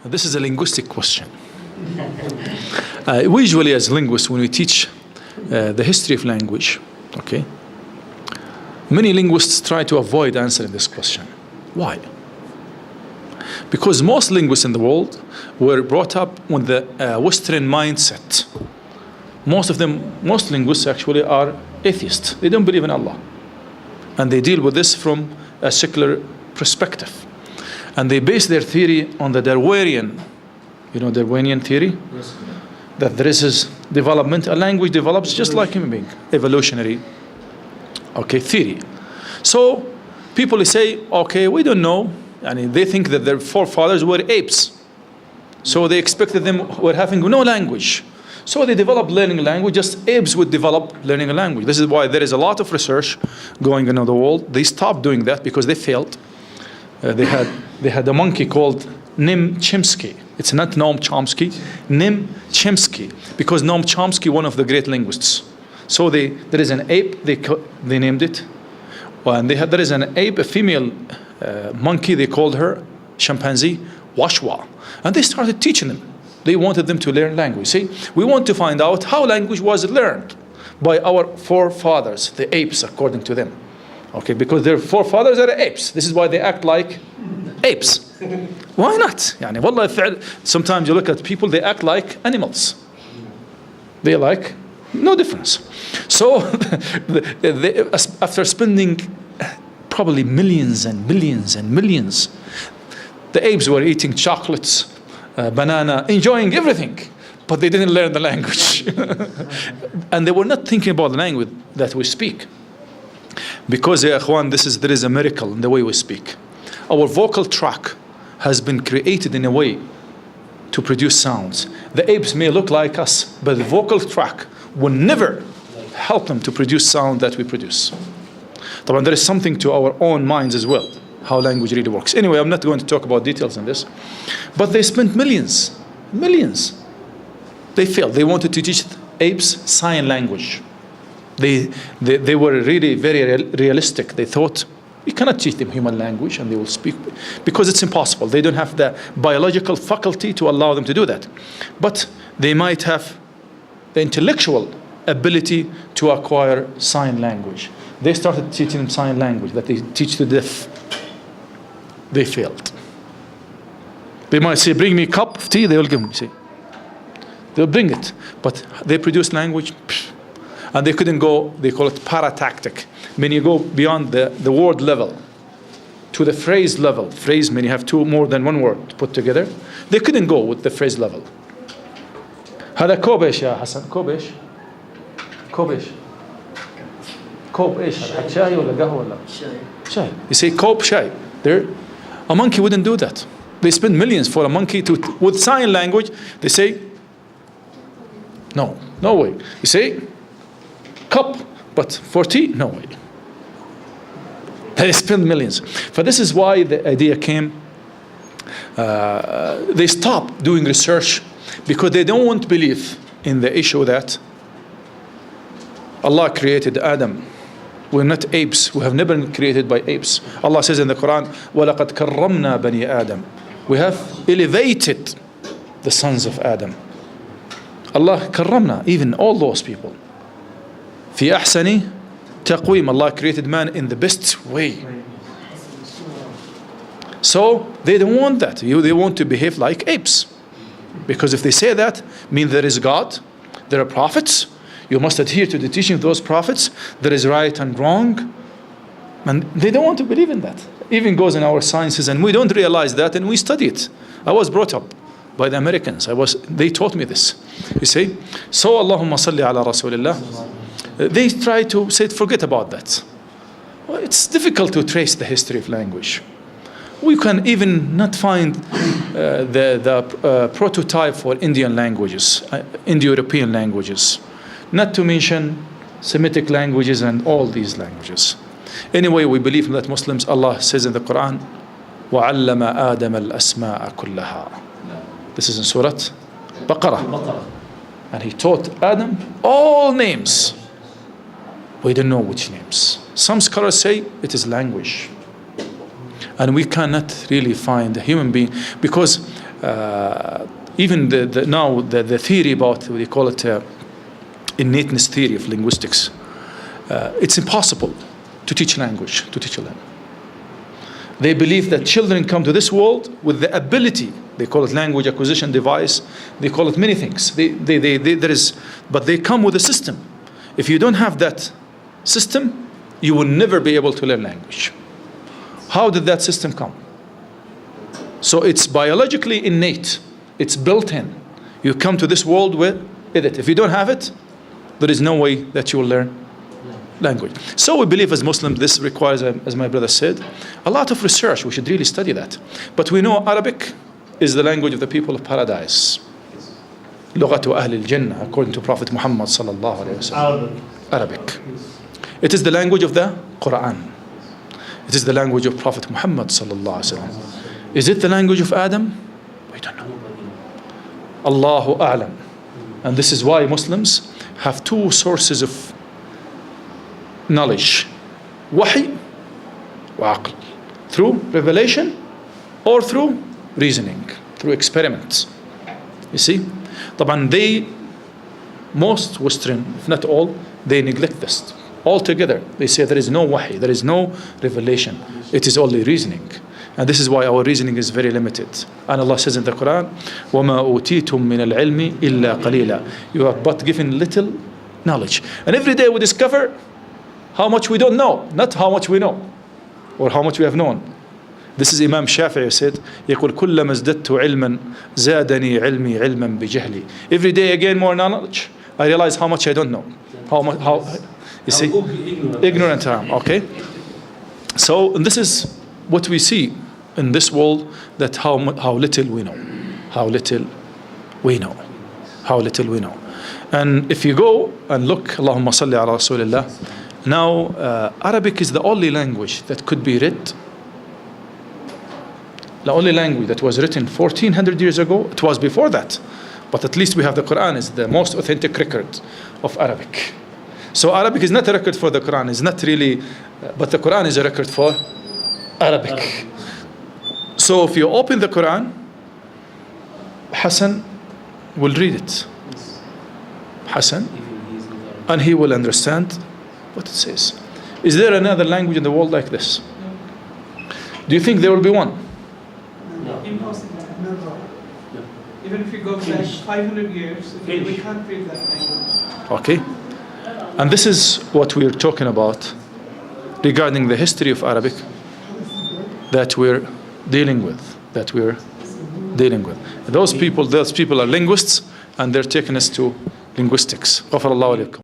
This is a linguistic question. We usually, as linguists, when we teach the history of language, okay, many linguists try to avoid answering this question. Why? Because most linguists in the world were brought up with the Western mindset. Most linguists actually are atheists. They don't believe in Allah. And they deal with this from a secular perspective. And they base their theory on the Darwinian, Darwinian theory? Yes. That there is this development, a language develops just like human being, evolutionary, theory. So people say, we don't know. And they think that their forefathers were apes. So they expected them were having no language. So they developed learning a language, just apes would develop learning a language. This is why there is a lot of research going on in the world. They stopped doing that because they failed. They had a monkey called Nim Chimpsky. It's not Noam Chomsky, Nim Chimpsky, because Noam Chomsky, one of the great linguists. So there is an ape, they named it. And there is an ape, a female monkey, they called her chimpanzee, Washwa. And they started teaching them. They wanted them to learn language. See, we want to find out how language was learned by our forefathers, the apes, according to them. Because their forefathers are apes. This is why they act like apes. Why not? Sometimes you look at people, they act like animals. They like no difference. So after spending probably millions and millions and millions, the apes were eating chocolates, banana, enjoying everything, but they didn't learn the language. And they were not thinking about the language that we speak. Because, ya Ikhwan, there is a miracle in the way we speak. Our vocal tract has been created in a way to produce sounds. The apes may look like us, but the vocal tract will never help them to produce sound that we produce. But there is something to our own minds as well, how language really works. Anyway, I'm not going to talk about details on this. But they spent millions. They failed. They wanted to teach apes sign language. They were really very realistic. They thought, we cannot teach them human language and they will speak, because it's impossible. They don't have the biological faculty to allow them to do that. But they might have the intellectual ability to acquire sign language. They started teaching them sign language that they teach to deaf. They failed. They might say, bring me a cup of tea, they will give me, see. They'll bring it. But they produce language, and they couldn't go, they call it paratactic. When you go beyond the word level to the phrase level, phrase meaning you have more than one word put together, they couldn't go with the phrase level. هذا كوب ايش يا حسن؟ كوب ايش؟ كوب ايش؟ كوب ايش؟ هذا شاي ولا قهوة ولا؟ شاي. You say كوب شاي. There, a monkey wouldn't do that. They spend millions for a monkey with sign language. They say, no way. You say, cup, but for tea, no way. They spend millions. But this is why the idea came. They stopped doing research because they don't want to believe in the issue that Allah created Adam. We're not apes. We have never been created by apes. Allah says in the Quran, وَلَقَدْ كَرَّمْنَا بَنِي آدَمَ. We have elevated the sons of Adam. Allah karramna, even all those people. في أحسن تقويم. Allah created man in the best way. So they don't want that. They want to behave like apes. Because if they say that, means there is God, there are prophets, you must adhere to the teaching of those prophets, there is right and wrong. And they don't want to believe in that. Even goes in our sciences, and we don't realize that, and we study it. I was brought up by the Americans. They taught me this. You see? So Allahumma salli ala Rasulillah. They try to say, forget about that. Well, it's difficult to trace the history of language. We can even not find the prototype for Indian languages, Indo-European languages, not to mention Semitic languages and all these languages. Anyway, we believe that Muslims, Allah says in the Quran, وَعَلَّمَ آدَمَ الْأَسْمَاءَ كُلَّهَا. This is in Surah Baqarah. And he taught Adam all names. We don't know which names. Some scholars say it is language. And we cannot really find a human being, because even now the theory about, what they call it, innateness theory of linguistics. It's impossible to teach language, to teach a language. They believe that children come to this world with the ability. They call it language acquisition device. They call it many things. But they come with a system. If you don't have that system, you will never be able to learn language. How did that system come? So it's biologically innate. It's built in. You come to this world with it. If you don't have it, there is no way that you will learn language. So we believe as Muslims this requires, as my brother said, a lot of research. We should really study that. But we know Arabic is the language of the people of paradise. لغة أهل الجنة, according to Prophet Muhammad sallallahu alaihi wasallam. Arabic. It is the language of the Quran. It is the language of Prophet Muhammad sallallahu alaihi wasallam. Is it the language of Adam? We don't know. Allahu a'lam. And this is why Muslims have two sources of knowledge: wahi wa aql, through revelation or through reasoning, through experiments. You see, طبعا most Western, if not all, they neglect this altogether. They say there is no wahi, there is no revelation, it is only reasoning. And this is why our reasoning is very limited. And Allah says in the Quran, وَمَا أُوتِيتُم مِّنَ الْعِلْمِ إِلَّا قَلِيلًا. You are but given little knowledge. And every day we discover how much we don't know, not how much we know or how much we have known. This is Imam Shafi'i said, يقول كلما ازددت علما زادني علمي علما بجهلي. Every day I gain more knowledge, I realize how much I don't know. How you see, ignorant I am. Okay. So this is what we see in this world, that how little we know, how little we know, how little we know. And if you go and look, Allahumma salli ala Rasulillah. Now, Arabic is the only language that could be read. The only language that was written 1400 years ago. It was before that, but at least we have the Quran is the most authentic record of Arabic. So Arabic is not a record for the Quran. It's not really, but the Quran is a record for Arabic. So if you open the Quran, Hassan will read it. Hassan, and he will understand what it says. Is there another language in the world like this? Do you think there will be one? No. Impossible. Never. No. Even if you go back 500 years, we can't read that language. Okay. And this is what we're talking about regarding the history of Arabic that we're dealing with. Those people are linguists, and they're taking us to linguistics. غفر الله لكم.